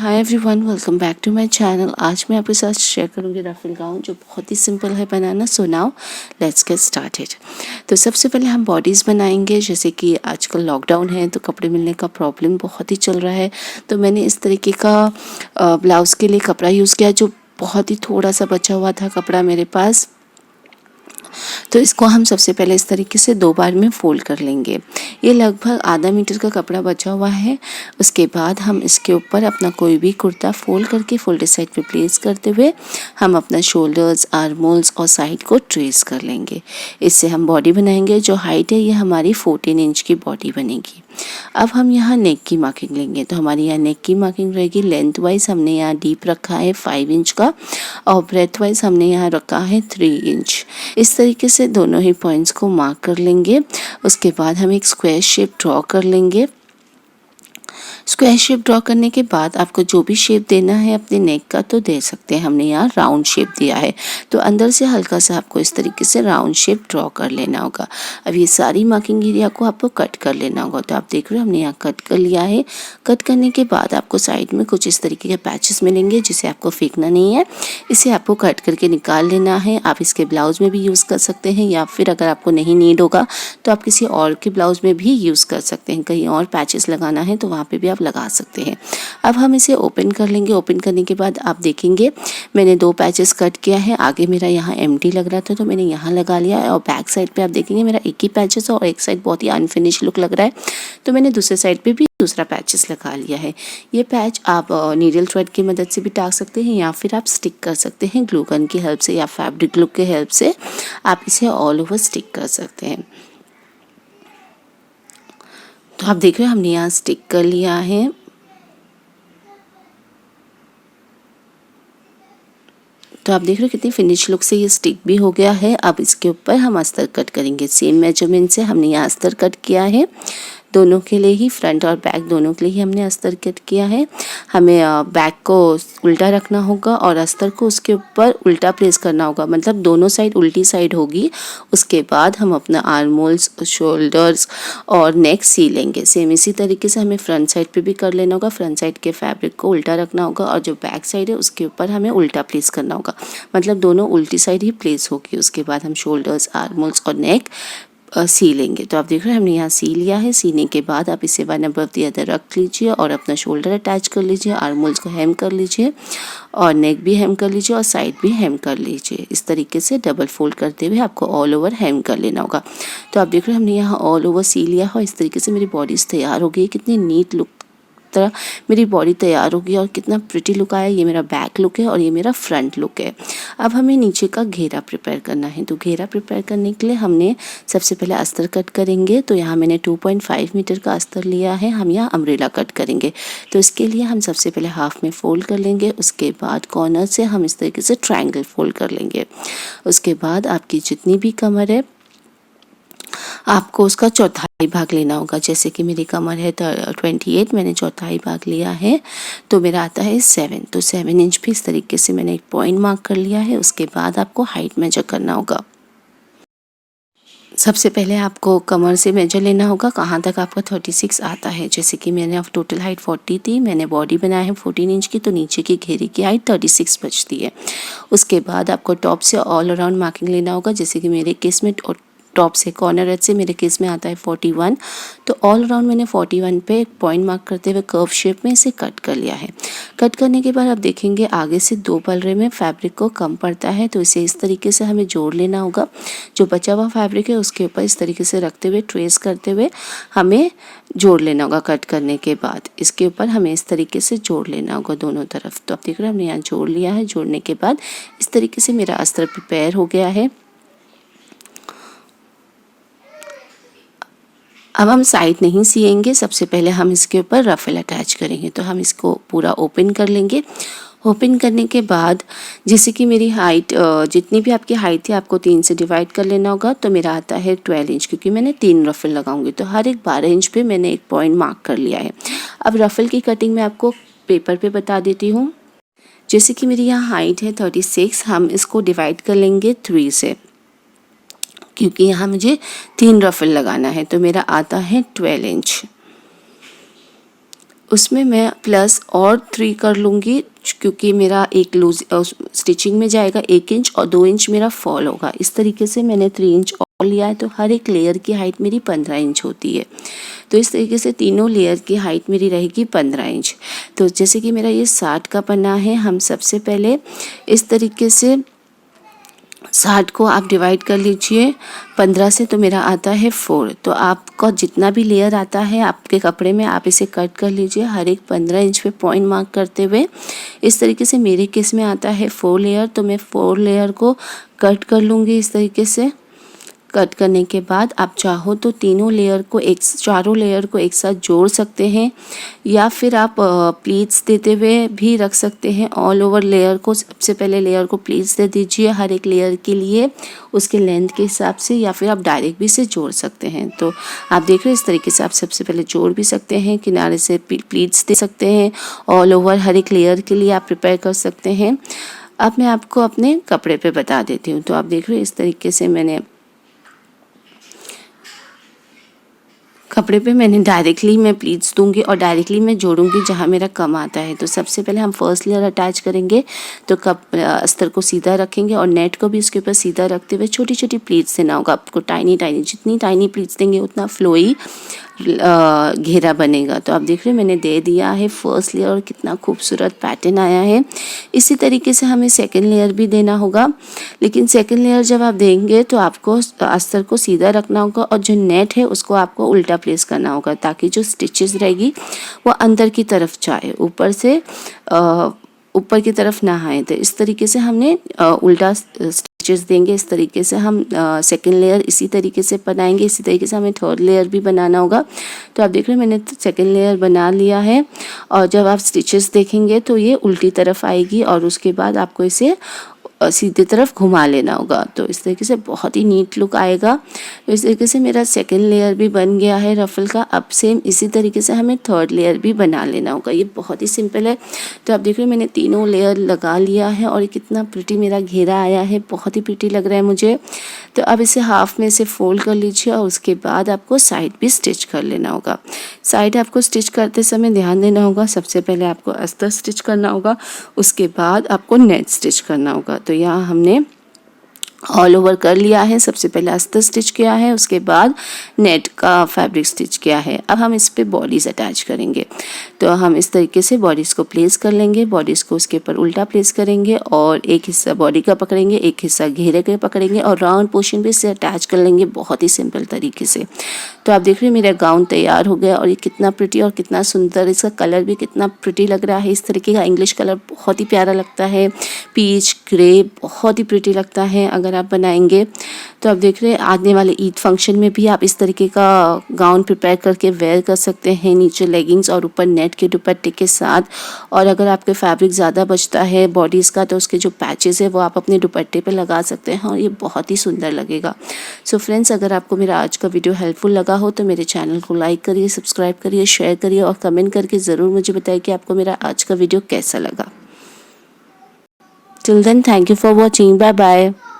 Hi everyone, welcome back to my channel. आज मैं आपके साथ शेयर करूंगी रफल गाउन जो बहुत ही सिंपल है बनाना। So now let's get started. तो सबसे पहले हम बॉडीज़ बनाएंगे। जैसे कि आजकल लॉकडाउन है तो कपड़े मिलने का प्रॉब्लम बहुत ही चल रहा है, तो मैंने इस तरीके का ब्लाउज़ के लिए कपड़ा यूज़ किया जो बहुत ही थोड़ा सा बचा हुआ था कपड़ा मेरे पास। तो इसको हम सबसे पहले इस तरीके से 2 बार में फोल्ड कर लेंगे। ये लगभग आधा मीटर का कपड़ा बचा हुआ है। उसके बाद हम इसके ऊपर अपना कोई भी कुर्ता फोल्ड करके फोल्डेड साइड पे प्लेस करते हुए हम अपना शोल्डर्स, आर्म होल्स और साइड को ट्रेस कर लेंगे। इससे हम बॉडी बनाएंगे। जो हाइट है ये हमारी 14 इंच की बॉडी बनेगी। अब हम यहाँ नेक की मार्किंग लेंगे। तो हमारी यहाँ नेक की मार्किंग रहेगी। लेंथ वाइज हमने यहाँ डीप रखा है 5 इंच का और ब्रेथ वाइज हमने यहाँ रखा है 3 इंच। इस तरीके से दोनों ही पॉइंट्स को मार्क कर लेंगे। उसके बाद हम एक स्क्वायर शेप ड्रॉ कर लेंगे। स्क्वायर शेप ड्रॉ करने के बाद आपको जो भी शेप देना है अपने नेक का तो दे सकते हैं। हमने यहाँ राउंड शेप दिया है तो अंदर से हल्का सा आपको इस तरीके से राउंड शेप ड्रॉ कर लेना होगा। अब ये सारी मार्किंग एरिया को आपको कट कर लेना होगा। तो आप देख रहे हो हमने यहाँ कट कर लिया है। कट करने के बाद आपको साइड में कुछ इस तरीके के पैचेस मिलेंगे जिसे आपको फेंकना नहीं है, इसे आपको कट करके निकाल लेना है। आप इसके ब्लाउज में भी यूज़ कर सकते हैं या फिर अगर आपको नहीं नीड होगा तो आप किसी और के ब्लाउज में भी यूज़ कर सकते हैं। कहीं और पैचेस लगाना है तो वहाँ पे भी आप लगा सकते हैं। अब हम इसे ओपन कर लेंगे। ओपन करने के बाद आप देखेंगे मैंने 2 पैचेस कट किया है। आगे मेरा यहाँ एम्प्टी लग रहा था तो मैंने यहाँ लगा लिया है और बैक साइड पे आप देखेंगे मेरा एक ही पैचेस और एक साइड बहुत ही अनफिनिश लुक लग रहा है तो मैंने दूसरे साइड पे भी दूसरा पैचेस लगा लिया है। ये पैच आप नीडल थ्रेड की मदद से भी टाक सकते हैं या फिर आप स्टिक कर सकते हैं ग्लू गन की हेल्प से या फैब्रिक ग्लू के हेल्प से आप इसे ऑल ओवर स्टिक कर सकते हैं। तो आप देख रहे हो हमने यहाँ स्टिक कर लिया है। तो आप देख रहे हो कितनी फिनिश लुक से ये स्टिक भी हो गया है। अब इसके ऊपर हम अस्तर कट करेंगे। सेम मेजरमेंट से हमने यहाँ अस्तर कट किया है। दोनों के लिए ही, फ्रंट और बैक दोनों के लिए ही हमने अस्तर कट किया है। हमें बैक को उल्टा रखना होगा और अस्तर को उसके ऊपर उल्टा प्लेस करना होगा, मतलब दोनों साइड उल्टी साइड होगी। उसके बाद हम अपना आर्म होल्स, शोल्डर्स और नेक सी लेंगे। सेम इसी तरीके से हमें फ्रंट साइड पे भी कर लेना होगा। फ्रंट साइड के फैब्रिक को उल्टा रखना होगा और जो बैक साइड है उसके ऊपर हमें उल्टा प्लेस करना होगा, मतलब दोनों उल्टी साइड ही प्लेस होगी। उसके बाद हम शोल्डर्स, आर्म होल्स और नेक सी लेंगे। तो आप देख रहे हैं हमने यहाँ सी लिया है। सीने के बाद आप इसे वन अबव द अदर रख लीजिए और अपना शोल्डर अटैच कर लीजिए, आर्म होल्स को हेम कर लीजिए और नेक भी हेम कर लीजिए और साइड भी हेम कर लीजिए। इस तरीके से डबल फोल्ड करते हुए आपको ऑल ओवर हेम कर लेना होगा। तो आप देख रहे हैं हमने यहाँ ऑल ओवर सी लिया है। इस तरीके से मेरी बॉडीज तैयार हो गई। कितनी नीट लुक तरह मेरी बॉडी तैयार होगी और कितना प्रिटी लुक आया। ये मेरा बैक लुक है और ये मेरा फ्रंट लुक है। अब हमें नीचे का घेरा प्रिपेयर करना है। तो घेरा प्रिपेयर करने के लिए हमने सबसे पहले अस्तर कट करेंगे। तो यहाँ मैंने 2.5 मीटर का अस्तर लिया है। हम यहाँ अम्ब्रेला कट करेंगे। तो इसके लिए हम सबसे पहले हाफ में फोल्ड कर लेंगे। उसके बाद कॉर्नर से हम इस तरीके से ट्रायंगल फोल्ड कर लेंगे। उसके बाद आपकी जितनी भी कमर है आपको उसका चौथाई भाग लेना होगा। जैसे कि मेरी कमर है 28, मैंने चौथाई भाग लिया है तो मेरा आता है 7। तो 7 इंच भी इस तरीके से मैंने एक पॉइंट मार्क कर लिया है। उसके बाद आपको हाइट मेजर करना होगा। सबसे पहले आपको कमर से मेजर लेना होगा कहाँ तक आपका 36 आता है। जैसे कि मैंने अब टोटल हाइट 40 थी, मैंने बॉडी बनाया है 14 इंच की, तो नीचे की घेरे की हाइट 36 बचती है। उसके बाद आपको टॉप से ऑल अराउंड मार्किंग लेना होगा। जैसे कि मेरे केस में टॉप से कॉर्नर एज से मेरे केस में आता है 41, तो ऑल अराउंड मैंने 41 पे एक पॉइंट मार्क करते हुए कर्व शेप में इसे कट कर लिया है। कट करने के बाद आप देखेंगे आगे से 2 पल्ले में फैब्रिक को कम पड़ता है तो इसे इस तरीके से हमें जोड़ लेना होगा। जो बचा हुआ फैब्रिक है उसके ऊपर इस तरीके से रखते हुए ट्रेस करते हुए हमें जोड़ लेना होगा। कट करने के बाद इसके ऊपर हमें इस तरीके से जोड़ लेना होगा दोनों तरफ। तो आप देख रहे हैं हमने यहाँ जोड़ लिया है। जोड़ने के बाद इस तरीके से मेरा अस्तर प्रिपेयर हो गया है। अब हम साइड नहीं सिएंगे, सबसे पहले हम इसके ऊपर रफल अटैच करेंगे। तो हम इसको पूरा ओपन कर लेंगे। ओपन करने के बाद जैसे कि मेरी हाइट जितनी भी आपकी हाइट थी आपको 3 से डिवाइड कर लेना होगा। तो मेरा आता है 12 इंच, क्योंकि मैंने 3 रफल लगाऊंगी तो हर एक 12 इंच पे मैंने एक पॉइंट मार्क कर लिया है। अब रफल की कटिंग मैं आपको पेपर पे बता देती हूँ। जैसे कि मेरी यहाँ हाइट है 36, हम इसको डिवाइड कर लेंगे 3 से, क्योंकि यहाँ मुझे 3 रफल लगाना है। तो मेरा आता है 12 इंच। उसमें मैं प्लस और 3 कर लूँगी, क्योंकि मेरा एक लूज स्टिचिंग में जाएगा 1 इंच और 2 इंच मेरा फॉल होगा। इस तरीके से मैंने 3 इंच और लिया है, तो हर एक लेयर की हाइट मेरी 15 इंच होती है। तो इस तरीके से तीनों लेयर की हाइट मेरी रहेगी 15 इंच। तो जैसे कि मेरा ये 60 का पन्ना है, हम सबसे पहले इस तरीके से 60 को आप डिवाइड कर लीजिए 15 से, तो मेरा आता है 4। तो आपका जितना भी लेयर आता है आपके कपड़े में, आप इसे कट कर लीजिए हर एक 15 इंच पे पॉइंट मार्क करते हुए। इस तरीके से मेरे केस में आता है 4 लेयर, तो मैं 4 लेयर को कट कर लूँगी इस तरीके से। कट करने के बाद आप चाहो तो चारों लेयर को एक साथ जोड़ सकते हैं, या फिर आप प्लीट्स देते हुए भी रख सकते हैं ऑल ओवर लेयर को। सबसे पहले लेयर को प्लीट्स दे दीजिए हर एक लेयर के लिए उसके लेंथ के हिसाब से, या फिर आप डायरेक्ट भी इसे जोड़ सकते हैं। तो आप देख रहे हैं इस तरीके से आप सबसे पहले जोड़ भी सकते हैं, किनारे से प्लीट्स दे सकते हैं, ऑल ओवर हर एक लेयर के लिए आप प्रिपेयर कर सकते हैं। अब मैं आपको अपने कपड़े पे बता देती हूँ। तो आप देख रहे हैं इस तरीके से मैंने कपड़े पे डायरेक्टली मैं प्लीट्स दूंगी और डायरेक्टली मैं जोड़ूंगी जहाँ मेरा कम आता है। तो सबसे पहले हम फर्स्ट लेयर अटैच करेंगे, तो अस्तर को सीधा रखेंगे और नेट को भी उसके ऊपर सीधा रखते हुए छोटी छोटी प्लीट्स देना होगा आपको। टाइनी जितनी टाइनी प्लीट्स देंगे उतना फ्लोई घेरा बनेगा। तो आप देख रहे हैं मैंने दे दिया है फर्स्ट लेयर और कितना खूबसूरत पैटर्न आया है। इसी तरीके से हमें सेकंड लेयर भी देना होगा, लेकिन सेकंड लेयर जब आप देंगे तो आपको अस्तर को सीधा रखना होगा और जो नेट है उसको आपको उल्टा प्लेस करना होगा, ताकि जो स्टिचेस रहेगी वो अंदर की तरफ जाए, ऊपर की तरफ ना आए। तो इस तरीके से हमने उल्टा स्टिचेस देंगे। इस तरीके से हम सेकंड लेयर इसी तरीके से बनाएंगे। इसी तरीके से हमें थर्ड लेयर भी बनाना होगा। तो आप देख रहे हैं मैंने सेकंड लेयर बना लिया है, और जब आप स्टिचेस देखेंगे तो ये उल्टी तरफ आएगी और उसके बाद आपको इसे सीधी तरफ घुमा लेना होगा। तो इस तरीके से बहुत ही नीट लुक आएगा। तो इस तरीके से मेरा सेकंड लेयर भी बन गया है रफल का। अब सेम इसी तरीके से हमें थर्ड लेयर भी बना लेना होगा। ये बहुत ही सिंपल है। तो आप देख रहे हैं मैंने तीनों लेयर लगा लिया है और ये कितना प्रिटी मेरा घेरा आया है, बहुत ही प्रिटी लग रहा है मुझे। तो अब इसे हाफ में से फोल्ड कर लीजिए और उसके बाद आपको साइड भी स्टिच कर लेना होगा। साइड आपको स्टिच करते समय ध्यान देना होगा, सबसे पहले आपको अस्तर स्टिच करना होगा, उसके बाद आपको नेट स्टिच करना होगा। तो यहाँ हमने ऑल ओवर कर लिया है, सबसे पहले अस्तर स्टिच किया है, उसके बाद नेट का फैब्रिक स्टिच किया है। अब हम इस पे बॉडीज़ अटैच करेंगे। तो हम इस तरीके से बॉडीज़ को प्लेस कर लेंगे, बॉडीज़ को उसके ऊपर उल्टा प्लेस करेंगे और एक हिस्सा बॉडी का पकड़ेंगे, एक हिस्सा घेरे के पकड़ेंगे और राउंड पोर्शन भी इससे अटैच कर लेंगे बहुत ही सिंपल तरीके से। तो आप देख रहे हैं मेरा गाउन तैयार हो गया और ये कितना प्रिटी और कितना सुंदर, इसका कलर भी कितना प्रिटी लग रहा है। इस तरीके का इंग्लिश कलर बहुत ही प्यारा लगता है, पीच ग्रे बहुत ही प्रिटी लगता है अगर आप बनाएंगे। तो आप देख रहे हैं आने वाले ईद फंक्शन में भी आप इस तरीके का गाउन प्रिपेयर करके वेयर कर सकते हैं, नीचे लेगिंग्स और ऊपर नेट के दुपट्टे के साथ। और अगर आपके फैब्रिक ज़्यादा बचता है बॉडीज़ का तो उसके जो पैचेस है वो आप अपने दुपट्टे पे लगा सकते हैं और ये बहुत ही सुंदर लगेगा। सो फ्रेंड्स, अगर आपको मेरा आज का वीडियो हेल्पफुल लगा हो तो मेरे चैनल को लाइक करिए, सब्सक्राइब करिए, शेयर करिए और कमेंट करके ज़रूर मुझे बताइए कि आपको मेरा आज का वीडियो कैसा लगा। Till then, thank you for watching. Bye bye.